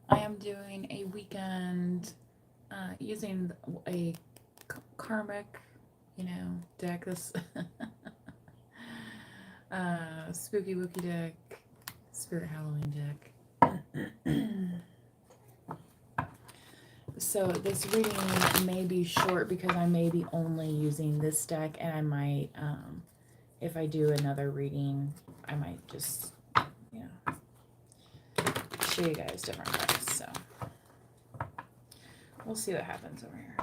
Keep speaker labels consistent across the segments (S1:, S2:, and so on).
S1: I am doing a weekend using a karmic, deck. This spooky wookie deck, spirit Halloween deck. So this reading may be short because I may be only using this deck, and I might, if I do another reading, I might just, you know, show you guys different decks. So we'll see what happens over here.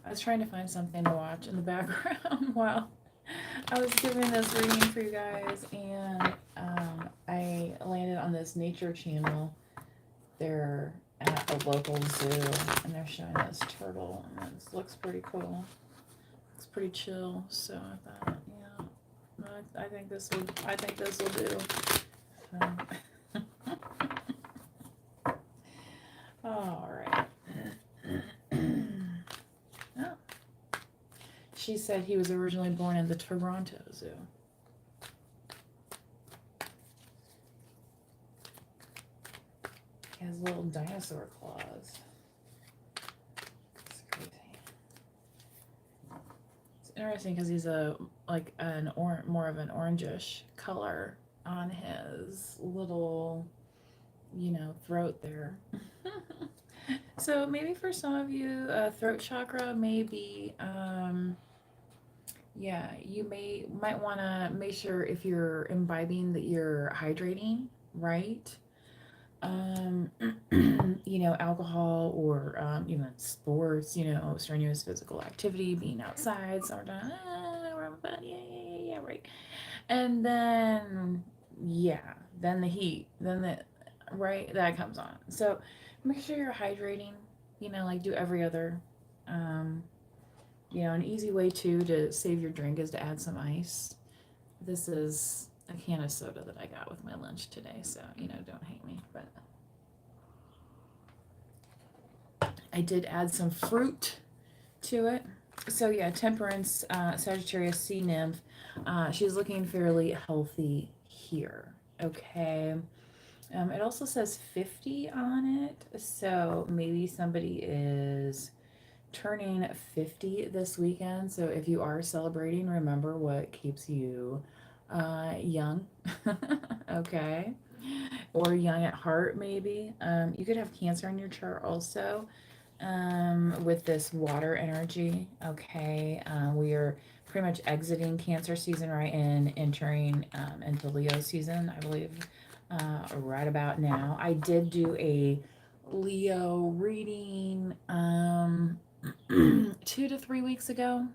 S1: I was trying to find something to watch in the background while I was giving this reading for you guys, and I landed on this nature channel. They're at a local zoo, and they're showing this turtle, and it looks pretty cool. It's pretty chill. So I thought, yeah, I think this will. I think this will do. All right. Oh. She said he was originally born in the Toronto Zoo. He has little dinosaur claws. It's crazy. It's interesting because he's more of an orangish color on his little, throat there. So maybe for some of you, throat chakra may be, yeah, you might want to make sure if you're imbibing that you're hydrating, right? um, Alcohol or even sports, strenuous physical activity, being outside, summertime, yeah, right. And then, yeah, then the heat, then the, right, that comes on. So make sure you're hydrating, like do every other, um, an easy way too to save your drink is to add some ice. This is a can of soda that I got with my lunch today, so don't hate me. But I did add some fruit to it. So yeah, Temperance, Sagittarius, Sea Nymph. She's looking fairly healthy here. Okay. It also says 50 on it, so maybe somebody is turning 50 this weekend. So if you are celebrating, remember what keeps you young. Okay. Or young at heart, maybe. You could have Cancer in your chart also, with this water energy. Okay. We are pretty much exiting Cancer season, right, and entering into Leo season, I believe, right about now. I did do a Leo reading 2 to 3 weeks ago.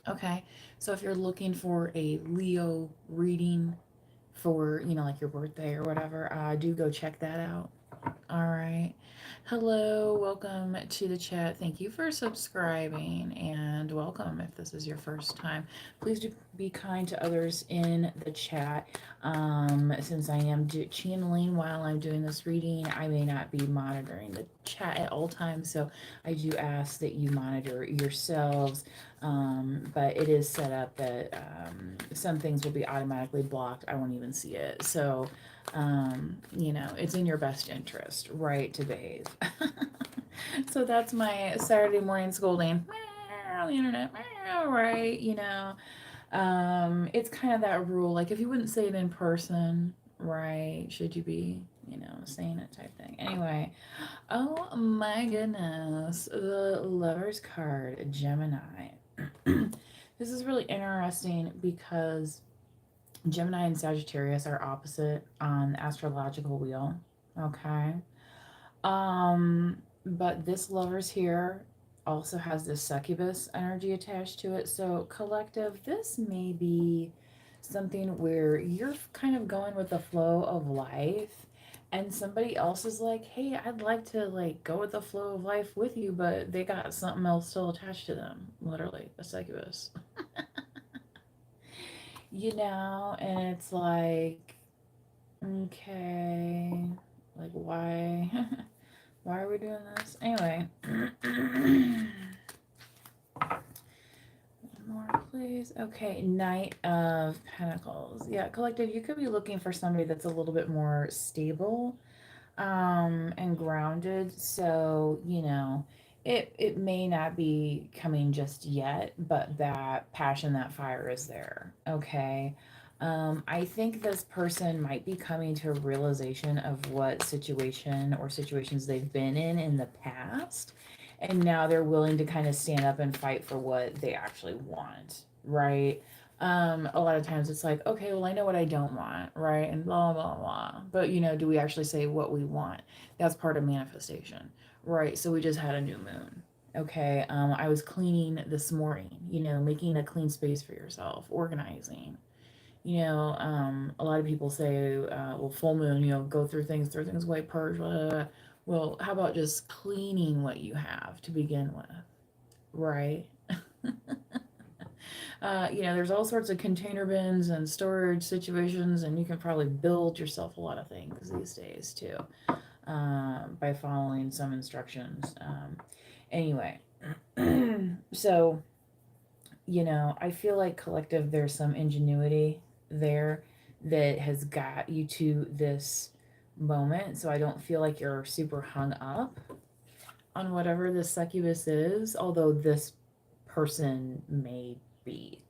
S1: Okay, so if you're looking for a Leo reading for, like your birthday or whatever, do go check that out. All right. Hello, welcome to the chat. Thank you for subscribing and welcome if this is your first time. Please do be kind to others in the chat. Since I am channeling while I'm doing this reading, I may not be monitoring the chat at all times, so I do ask that you monitor yourselves. But it is set up that some things will be automatically blocked. I won't even see it. So it's in your best interest, right, to bathe. So that's my Saturday morning scolding on the internet, right? It's kind of that rule. Like if you wouldn't say it in person, right? Should you be, saying it type thing? Anyway, oh my goodness, the Lover's card, Gemini. This is really interesting because Gemini and Sagittarius are opposite on the astrological wheel. Okay. But this Lover's here also has this succubus energy attached to it. So collective, this may be something where you're kind of going with the flow of life and somebody else is like, hey, I'd like to go with the flow of life with you, but they got something else still attached to them. Literally, a succubus. And it's like, okay, like why why are we doing this anyway? More please. Okay, Knight of Pentacles. Yeah, collective, you could be looking for somebody that's a little bit more stable and grounded. So, it may not be coming just yet, but that passion, that fire is there. Okay. I think this person might be coming to a realization of what situation or situations they've been in the past, and now they're willing to kind of stand up and fight for what they actually want, right? A lot of times it's like, okay, well, I know what I don't want, right? And blah, blah, blah. But, do we actually say what we want? That's part of manifestation, right? So we just had a new moon. Okay. I was cleaning this morning, making a clean space for yourself, organizing. A lot of people say, well, full moon, go throw things away, purge, blah, blah, blah. Well, how about just cleaning what you have to begin with, right? There's all sorts of container bins and storage situations, and you can probably build yourself a lot of things these days too, by following some instructions. Anyway, so, I feel like collective, there's some ingenuity there that has got you to this moment. So I don't feel like you're super hung up on whatever this succubus is, although this person may be.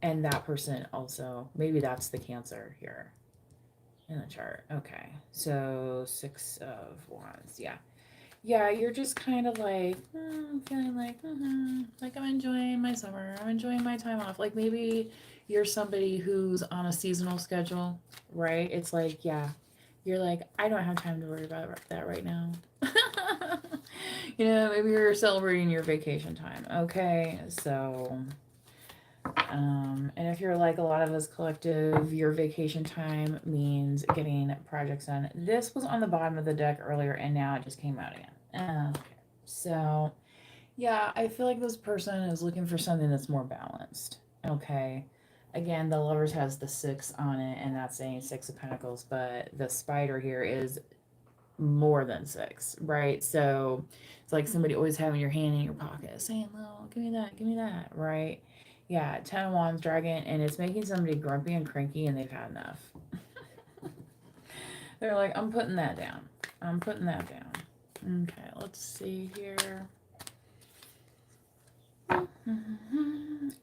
S1: And that person also, maybe that's the Cancer here in the chart. Okay, so 6 of Wands. Yeah, you're just kind of like feeling like I'm enjoying my summer, I'm enjoying my time off. Like maybe you're somebody who's on a seasonal schedule, right? It's like, yeah, you're like, I don't have time to worry about that right now. Maybe you're celebrating your vacation time. Okay, so and if you're like a lot of us collective, your vacation time means getting projects done. This was on the bottom of the deck earlier, and now it just came out again. Okay. So, yeah, I feel like this person is looking for something that's more balanced. Okay. Again, the Lovers has the 6 on it, and that's saying 6 of Pentacles, but the Spider here is more than 6, right? So it's like somebody always having your hand in your pocket saying, well, give me that, right? Yeah, 10 of Wands, Dragon, and it's making somebody grumpy and cranky and they've had enough. They're like, I'm putting that down. I'm putting that down. Okay, let's see here.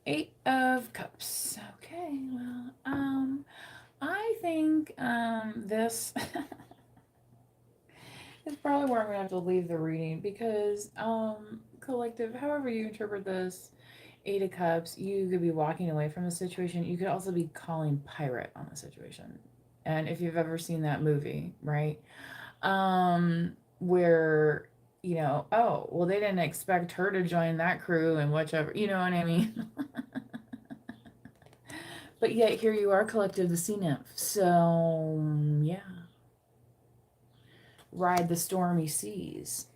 S1: 8 of Cups. Okay, well, I think this is probably where I'm gonna have to leave the reading because collective, however you interpret this, 8 of Cups, you could be walking away from the situation. You could also be calling pirate on the situation. And if you've ever seen that movie, right? Where, oh, well, they didn't expect her to join that crew and whichever, you know what I mean? But yet here you are, collective, the sea nymph. So, yeah. Ride the stormy seas.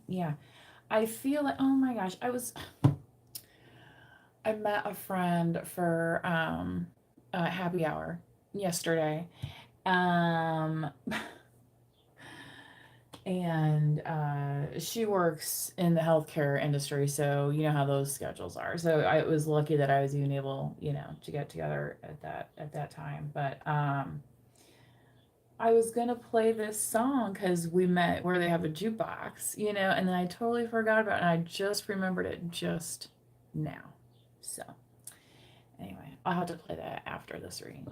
S1: Yeah. I feel like, oh my gosh, I met a friend for happy hour yesterday. Um, and she works in the healthcare industry, so you know how those schedules are. So I was lucky that I was even able, to get together at that time. But I was gonna play this song because we met where they have a jukebox, and then I totally forgot about it, and I just remembered it just now. So anyway, I'll have to play that after this reading.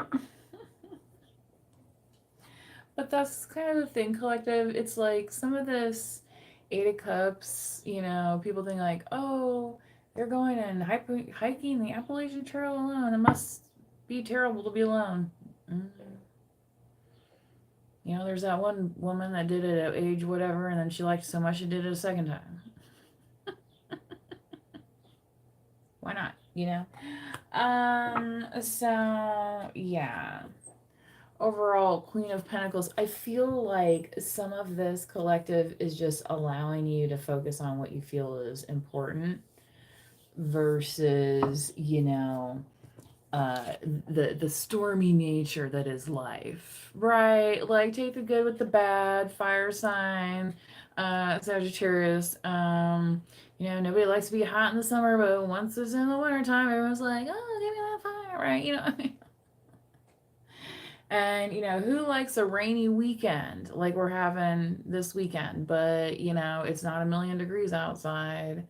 S1: But that's kind of the thing, collective. It's like some of this 8 of Cups, people think like, oh, they're going and hiking the Appalachian Trail alone. It must be terrible to be alone. There's that one woman that did it at age whatever, and then she liked it so much she did it a second time. Why not? So yeah. Overall, Queen of Pentacles, I feel like some of this collective is just allowing you to focus on what you feel is important versus, uh the stormy nature that is life, right? Like take the good with the bad. Fire sign, Sagittarius. Nobody likes to be hot in the summer, but once it's in the wintertime, everyone's like, oh, give me that fire, right? And who likes a rainy weekend like we're having this weekend, but it's not a million degrees outside,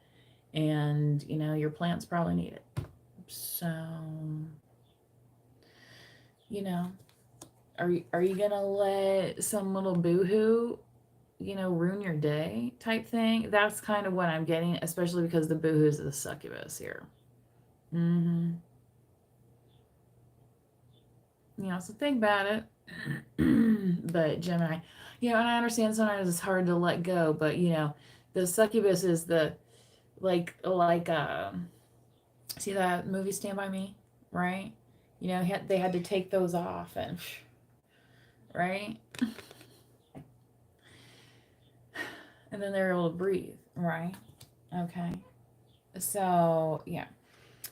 S1: and your plants probably need it. So, you know, are you gonna let some little boohoo, ruin your day type thing? That's kind of what I'm getting, especially because the boohoo is the succubus here. Mm-hmm. So think about it. But Gemini, and I understand sometimes it's hard to let go, but the succubus is the see that movie Stand By Me, right? They had to take those off and right, and then they're able to breathe, right? Okay, so yeah.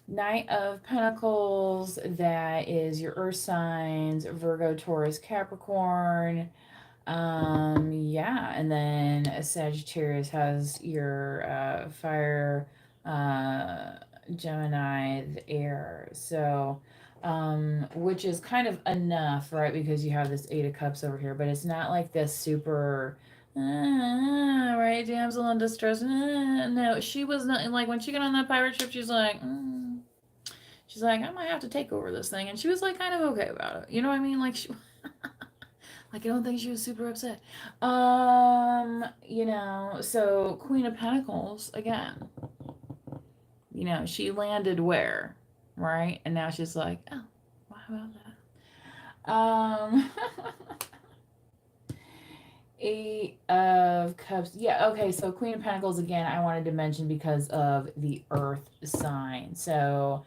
S1: Knight of Pentacles, that is your earth signs, Virgo, Taurus, Capricorn. Yeah, and then Sagittarius has your fire, uh, Gemini, the air. So, which is kind of enough, right? Because you have this Eight of Cups over here, but it's not like this super, right? Damsel in distress. No, she was not like when she got on that pirate ship. She's like, I might have to take over this thing, and she was like, kind of okay about it. You know what I mean? Like she. Like, I don't think she was super upset. So Queen of Pentacles, again, she landed where? Right? And now she's like, oh, well, how about that? Eight of Cups. Yeah, okay, so Queen of Pentacles, again, I wanted to mention because of the Earth sign. So,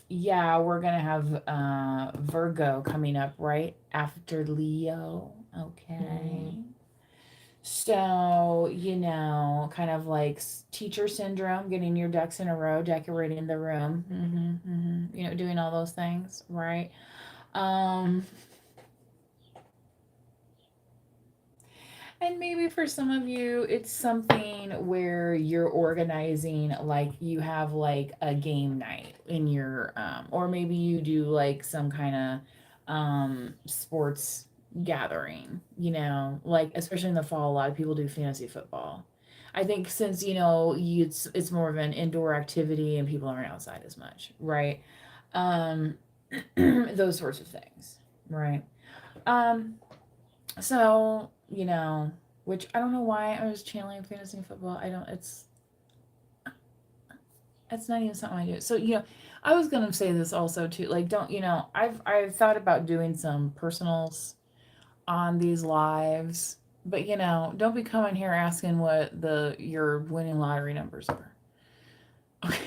S1: yeah, we're gonna have Virgo coming up right after Leo. Okay. So, kind of like teacher syndrome, getting your ducks in a row, decorating the room, doing all those things, right? Um, And maybe for some of you, it's something where you're organizing, like you have like a game night in your, or maybe you do like some kind of sports gathering, like especially in the fall, a lot of people do fantasy football. I think since, it's more of an indoor activity and people aren't outside as much, right? Um, those sorts of things, right? Um, so, which I don't know why I was channeling fantasy football. I don't, it's not even something I do. So, I was going to say this also too. Like, don't, I've thought about doing some personals on these lives, but, don't be coming here asking what your winning lottery numbers are. Okay.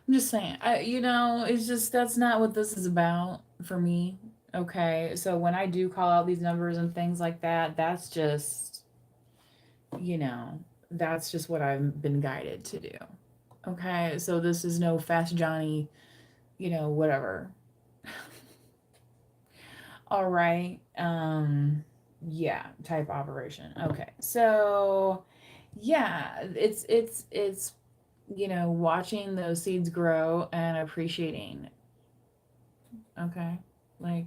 S1: I'm just saying, it's just, that's not what this is about for me. Okay. So when I do call out these numbers and things like that, you know, that's just what I've been guided to do. Okay. So this is no Fast Johnny, whatever. All right. Yeah, type operation. Okay. So yeah, it's watching those seeds grow and appreciating. Okay. Like,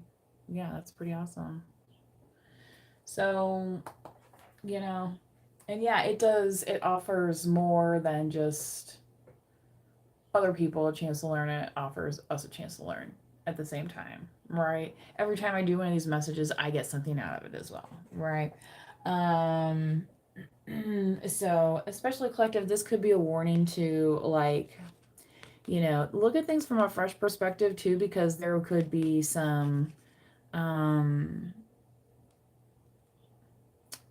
S1: yeah, that's pretty awesome. So, and yeah, it offers more than just other people a chance to learn. It offers us a chance to learn at the same time, right? Every time I do one of these messages, I get something out of it as well, right? Um, so, especially collective, this could be a warning to, like, look at things from a fresh perspective too, because there could be um,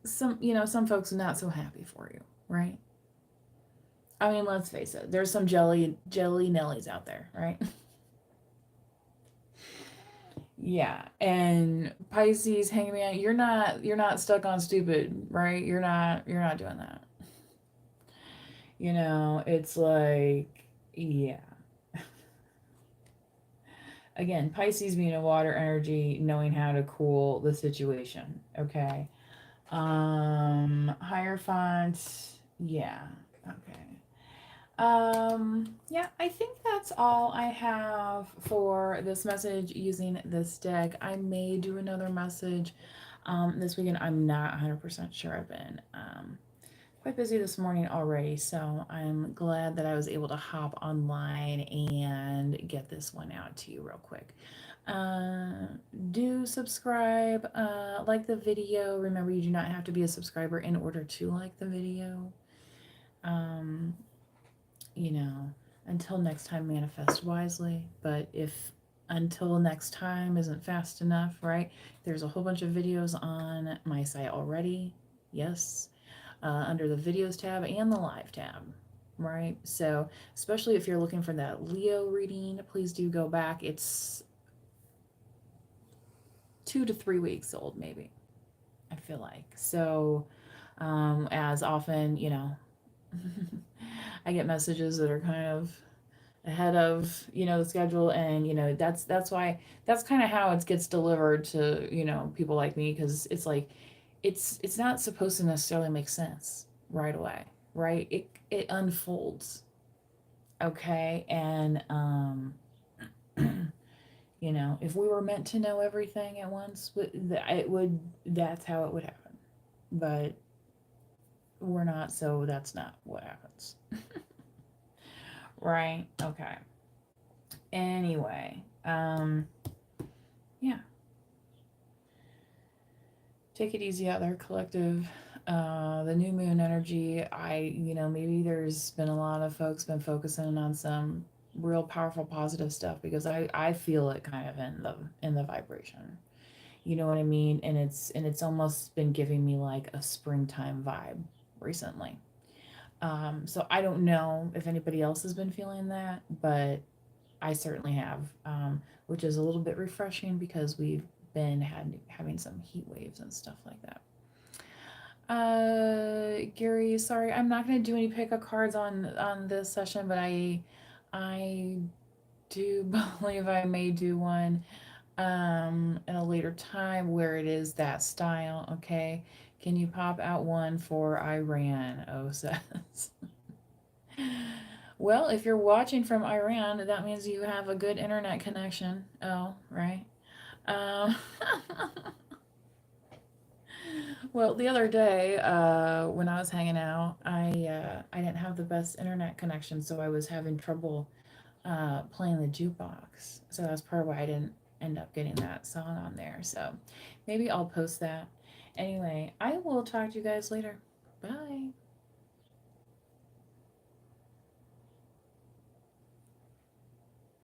S1: some folks not so happy for you, right? I mean, let's face it, there's some jelly Nellies out there, right? Yeah, and Pisces, hangman, you're not stuck on stupid, right? You're not doing that. It's like, Yeah. Again, Pisces being a water energy, knowing how to cool the situation. Okay. Hierophant. Yeah. Okay. Yeah, I think that's all I have for this message using this deck. I may do another message this weekend. I'm not 100% sure. I've been quite busy this morning already, so I'm glad that I was able to hop online and get this one out to you real quick. Uh, do subscribe, like the video. Remember, you do not have to be a subscriber in order to like the video. Um, you know, until next time, manifest wisely. But if until next time isn't fast enough, right? There's a whole bunch of videos on my site already. Yes, under the videos tab and the live tab, right? So, especially if you're looking for that Leo reading, please do go back. It's 2 to 3 weeks old, maybe, I feel like. So, as often, I get messages that are kind of ahead of the schedule, and that's why that's kind of how it gets delivered to people like me, because it's like it's not supposed to necessarily make sense right away, right? It unfolds, okay? And if we were meant to know everything at once, that's how it would happen, but we're not, so that's not what happens. Right? Okay. Anyway, yeah. Take it easy out there, collective. The new moon energy, maybe there's been a lot of folks been focusing on some real powerful positive stuff, because I feel it kind of in the vibration. You know what I mean? And it's almost been giving me like a springtime vibe recently. So I don't know if anybody else has been feeling that, but I certainly have, which is a little bit refreshing because we've been having some heat waves and stuff like that. Gary, sorry, I'm not gonna do any pickup cards on this session, but I do believe I may do one in a later time where it is that style. Okay, can you pop out one for Iran? Oh, says. Well, if you're watching from Iran, that means you have a good internet connection. Oh, right. Um, well, the other day, when I was hanging out, I didn't have the best internet connection, so I was having trouble playing the jukebox. So that's part of why I didn't end up getting that song on there. So maybe I'll post that. Anyway, I will talk to you guys later. Bye.